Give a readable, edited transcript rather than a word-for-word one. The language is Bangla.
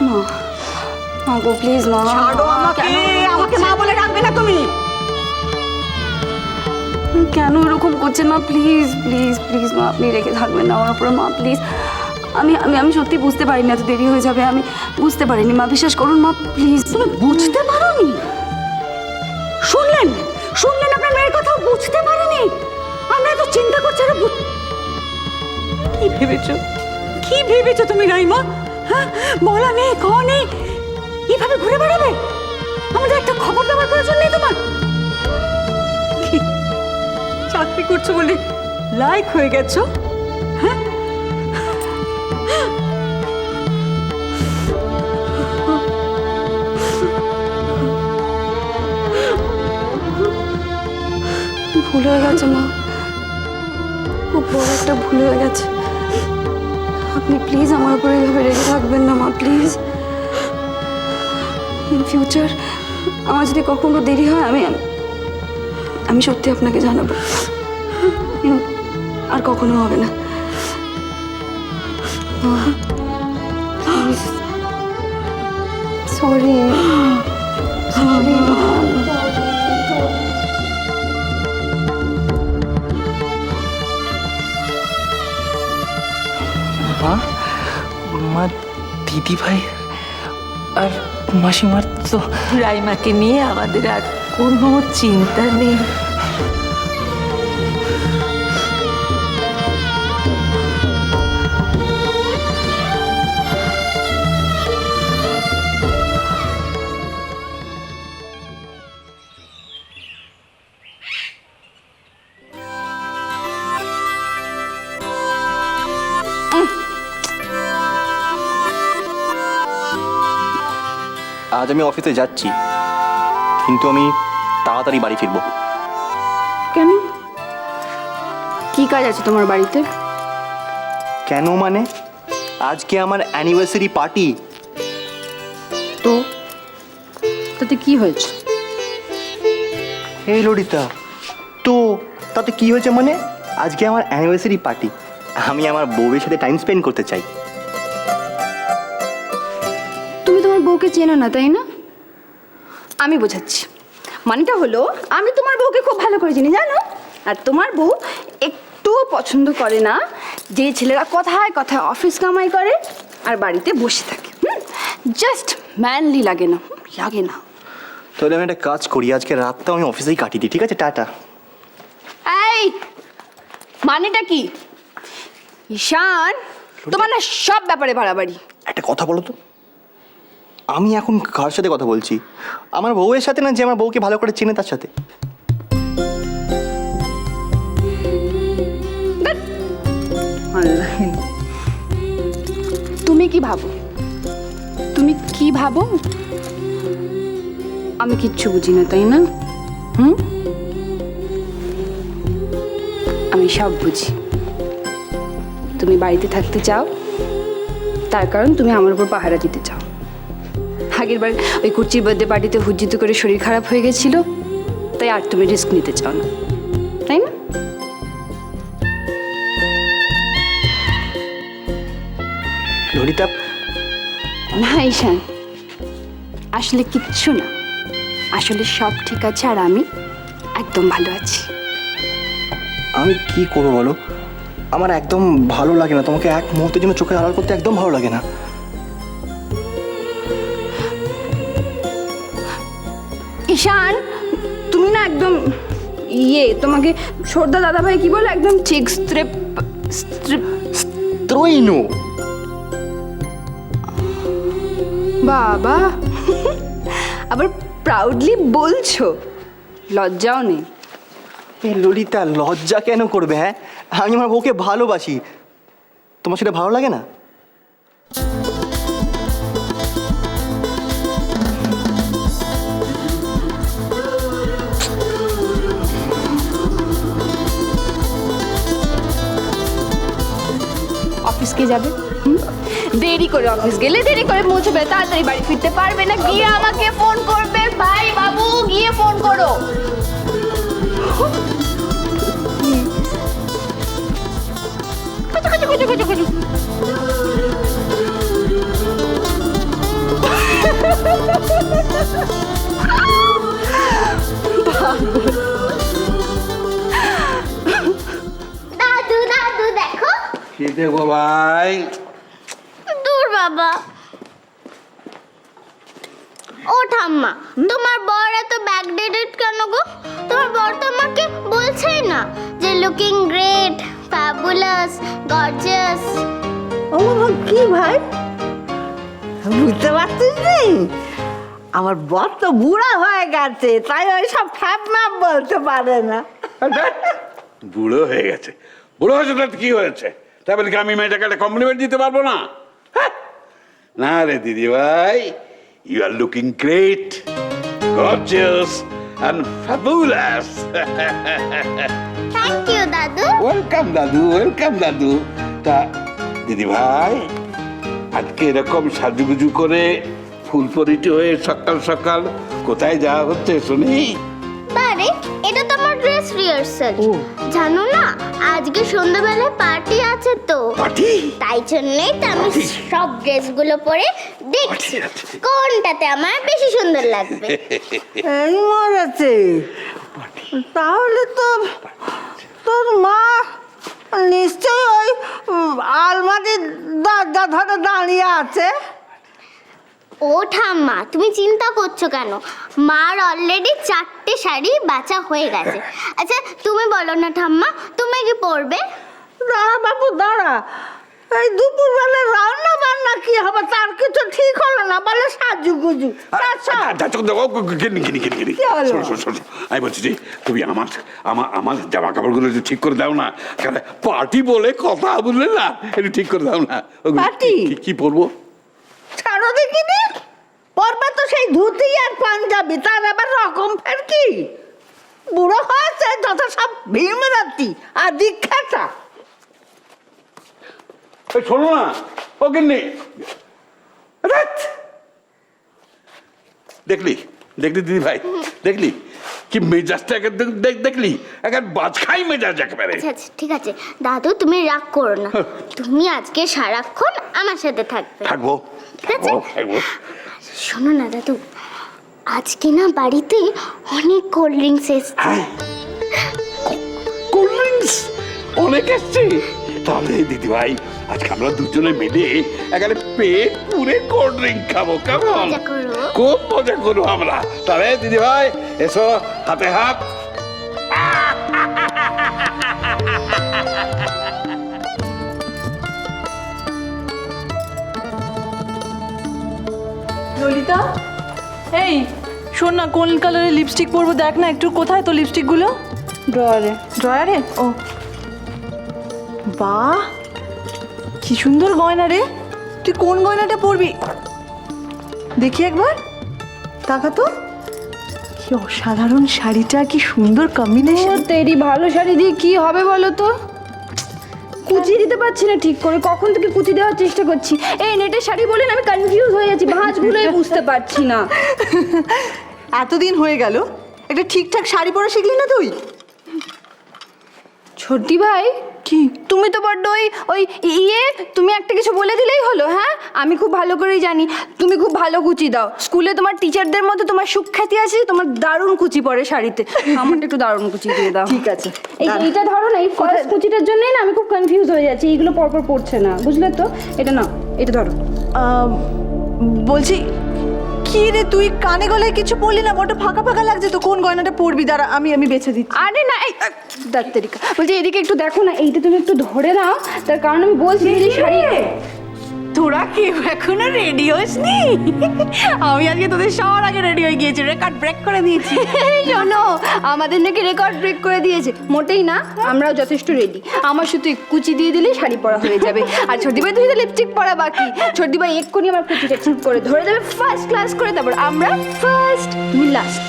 মা, মা গো প্লিজ মা। ছাড়ো আমাকে, আমাকে মা বলে ডাকবে না তুমি। কেন এরকম করছেন মা? প্লিজ প্লিজ প্লিজ মা, আপনি রেখে থাকবেন না আমার উপরে মা, প্লিজ। আমি আমি আমি সত্যি বুঝতে পারিনি এত দেরি হয়ে যাবে, আমি বুঝতে পারিনি মা, বিশ্বাস করুন মা প্লিজ। তুমি বুঝতে পারোনি? শুনলেন শুনলেন আপনার মেয়ের কথা বুঝতে পারেনি? আমরা তো চিন্তা করছি আরে কি ভেবেছো, কি ভেবেছো তুমি রাইমা? হ্যাঁ, বলা নেই খাওয়া নেই, এইভাবে ঘুরে বেড়াবে? আমাদের একটা খবর দেওয়ার প্রয়োজন নেই তোমার? কি, চাকরি করছো বলে লাইক হয়ে গেছো? হ্যাঁ, ভুল হয়ে গেছে মা, খুব বড় একটা ভুল হয়ে গেছে। আপনি প্লিজ আমার উপরে এইভাবে রেগে থাকবেন না মা, প্লিজ। ইন ফিউচার আমার যদি কখনো দেরি হয় আমি আমি সত্যি আপনাকে জানাবো, আর কখনো হবে না। সরি সরি মা। মা, মা দিদি ভাই আর মাসিমার তো রাইমাকে নিয়ে আমাদের আর কোনো চিন্তা নেই। আজ আমি অফিসে যাচ্ছি, কিন্তু আমি তাড়াতাড়ি বাড়ি ফিরবো। কেন? কি কাজ আছে তোমার বাড়িতে? কেন মানে? আজকে আমার অ্যানিভার্সারি পার্টি। তো তাতে কি হয়েছে? এই ললিতা, তো তাতে কি হয়েছে মানে? আজকে আমার অ্যানিভার্সারি পার্টি, আমি আমার বউয়ের সাথে টাইম স্পেন্ড করতে চাই। তুমি তোমার বউকে চেনো না তাই না? আমি বোঝাচ্ছি, মানেটা হলো আমি তোমার বউকে খুব ভালো করে চিনি জানো, আর তোমার বউ একটুও পছন্দ করে না যে ছেলেরা কথায় কথায় অফিস কামাই করে আর বাড়িতে বসে থাকে। জাস্ট ম্যানলি লাগে না, লাগে না। তাহলে আমি একটা কাজ করি, আজকে রাতটা আমি অফিসেই কাটিয়ে দিই, ঠিক আছে? টাটা। এই মানেটা কি ঈশান? তোমার না সব ব্যাপারে বাড়াবাড়ি। একটা কথা বলো তো, আমি এখন কার সাথে কথা বলছি? আমার বউয়ের সাথে না, যে আমার বউকে ভালো করে চেনে তার সাথে। তুমি কি ভাবো? তুমি কি ভাবো? আমি কিচ্ছু বুঝি না তাই না? আমি সব বুঝি। তুমি বাড়িতে থাকতে চাও, তার কারণ তুমি আমার উপর পাহারা দিতে চাও। আগের বার ওই কুচির বার্থডে পার্টিতে হুজ্জিত করে শরীর খারাপ হয়ে গেছিল, তাই আর তুমি রিস্ক নিতে চাও না তাই না? ললিতা, না ঈশান, আসলে কিচ্ছু না, আসলে সব ঠিক আছে আর আমি একদম ভালো আছি। আমি কি করবো বলো? আমার একদম ভালো লাগে না তোমাকে এক মুহূর্তের জন্য চোখে আড়াল করতে, একদম ভালো লাগে না। ঈশান, তুমি না একদম তোমাকে সর্দা দাদাভাই কি বলে, একদম ঠিক স্ট্রিপ স্ট্রিপ ত্রয়ীনু। বাবা আবার প্রাউডলি বলছো, লজ্জাও নেই? এই ললিতা, লজ্জা কেন করবে? হ্যাঁ, আমি আমার বউকে ভালোবাসি, তোমার সেটা ভালো লাগে না? অফিস কে যাবে? দেরি করে অফিস গেলে দেরি করে পৌঁছবে, তাড়াতাড়ি বাড়ি ফিরতে পারবে না, গিয়ে আমাকে ফোন করবে, ভাই বাবু গিয়ে ফোন করো। দাদু দাদু দেখো। কি দেখবো ভাই? দূর বাবা। ও ঠাম্মা, তোমার বর এত ব্যাকডেটেড কেন গো? তোমার বর তো আমাকে বলছেই না যে লুকিং গ্রেট, ফ্যাবুলাস, গর্জিয়াস। ও বাবা, কি ভাই বুঝতে পারছিস নি? আমার বর তো বুড়া হয়ে গেছে, তাই ওই সব ফ্যাপ ম্যাপ বলতে পারে না। বুড়ো হয়ে গেছে। বুড়ো হয়েছে তো কি হয়েছে? তাই বলে কি আমি মেয়েটাকে একটা কমপ্লিমেন্ট দিতে পারবো না? হ্যাঁ? না রে দিদি ভাই, you are looking great, gorgeous and fabulous. Thank you দাদু। ওয়েলকাম দাদু, ওয়েলকাম দাদু। তা দিদি ভাই, আজকে এরকম সাজুগুজু করে ফুলপরিটি হয়ে সকাল সকাল কোথায় যাওয়া হচ্ছে শুনি? বারে, এটা তো আমার ড্রেস রিহার্সাল। জানো না, আজকে সন্ধ্যাবেলায় পার্টি আছে তো। পার্টি? তাই জন্যই তো আমি সব ড্রেসগুলো পরে দেখছি কোনটাতে আমার বেশি সুন্দর লাগবে। এই মরেছে, তাহলে তো তোর মা নিশ্চয়ই ওই আলমারির দরজা ধরে দাঁড়িয়ে আছে। ও ঠাম্মা, তুমি চিন্তা করছো কেন? মার অলরেডি 4টে শাড়ি বাছা হয়ে গেছে। আচ্ছা তুমি বলো না ঠাম্মা, তুমি কি পরবে? দাঁড়া বাবু দাঁড়া, এই দুপুরবেলা রান্না বান্না কি হবে তার কিছু ঠিক হলো না, বলে সাজুগুজু। আমি বলছি যে তুমি আমার আমার আমার জামা কাপড়গুলো একটু ঠিক করে দাও না। পার্টি বলে কথা বুঝলে না, একটু ঠিক করে দাও না। পার্টি? কি পরবো? ছাড়ো দেখিনি, পরবে তো সেই ধুতি আর পাঞ্জাবি, তার আবার রকম ফের কি? বুড়ো হয়েছে যত সব ভীমরাতি আর দীক্ষাটা। শোনো না, ও গিন্নি, দেখলি দেখলি দিদি ভাই, দেখলি কি মেজাজটা দেখলি? এখন বাজখাই মেজাজ একেবারে। আচ্ছা আচ্ছা ঠিক আছে দাদু, তুমি রাগ করো না। তুমি আজকে সারাক্ষণ আমার সাথে থাকবে। থাকবো ঠিক আছে? থাকবো। শোনো না দাদু, আজকে না বাড়িতে অনেক কোল্ড ড্রিঙ্কস এসছে। কোল্ড ড্রিঙ্কস অনেক এসছে। তাহলে দিদি ভাই, আজকে আমরা দুজনে মিলে এখানে পেট পুরে কোল্ড ড্রিঙ্ক খাবো, কেমন? মজা করো। খুব মজা করবো আমরা। তাহলে দিদি ভাই এসো, হাতে হাত। ললিতা, এই শোন না, কোন কালারের লিপস্টিক পরবো দেখ না একটু। কোথায় তো লিপস্টিকগুলো? ড্রয়ারে। ড্রয়ারে? ও বাহ, কি সুন্দর গয়না রে। তুই কোন গয়নাটা পরবি দেখি একবার, তাকা তো। কি অসাধারণ শাড়িটা, কি সুন্দর কম্বিনেশন। তেরি ভালো শাড়ি দিয়ে কি হবে বলো তো? কুচি দিতে পারছি না ঠিক করে, কখন থেকে কুচি দেওয়ার চেষ্টা করছি। এই নেটের শাড়ি বলেন আমি কনফিউজ হয়ে যাচ্ছি, ভাঁজগুলোই বুঝতে পারছি না। এতদিন হয়ে গেল, একটা ঠিকঠাক শাড়ি পরা শিখলি না তুই? ছোটি ভাই, কি তুমি তো বড্ড ওই তুমি একটা কিছু বলে দিলেই হলো। হ্যাঁ, আমি খুব ভালো করেই জানি তুমি খুব ভালো কুচি দাও। স্কুলে তোমার টিচারদের মধ্যে তোমার সুখ্যাতি আছে, তোমার দারুণ কুচি পড়ে শাড়িতে। আমারটা একটু দারুণ কুচি দিয়ে দাও। ঠিক আছে, এইটা ধরো না, এই ফার্স্ট কুচিটার জন্যই না আমি খুব কনফিউজ হয়ে যাচ্ছি, এইগুলো পরপর পড়ছে না, বুঝলে তো? এটা না, এটা ধরো। বলছি কি রে, তুই কানে গলায় কিছু পরলি না, বড় ফাঁকা ফাঁকা লাগছে তো। কোন গয়নাটা পরবি দাঁড়া, আমি বেছে দিচ্ছি। আরে না, এই ডাক্তারিকা বলছি, এদিকে একটু দেখো না, এইটা তুমি একটু ধরে নাও। তার কারণ আমি বলছি যে শাড়ি। তোরা কেউ এখনো রেডি হসনি? আমি আজকে তোদের সবার আগে রেডি হয়ে গিয়েছি, রেকর্ড ব্রেক করে দিয়েছি। শোনো, আমাদের নাকি রেকর্ড ব্রেক করে দিয়েছে। মোটেই না, আমরাও যথেষ্ট রেডি। আমার শুধু কুচি দিয়ে দিলেই শাড়ি পরা হয়ে যাবে। আর ছোটি ভাই তুমি তো লিপস্টিক পরা বাকি। ছোটি ভাই এক্ষুনি আমার কুচিটা ঠিক করে ধরে দেবে ফার্স্ট ক্লাস করে, তারপর আমরা ফার্স্ট, তুমি লাস্ট।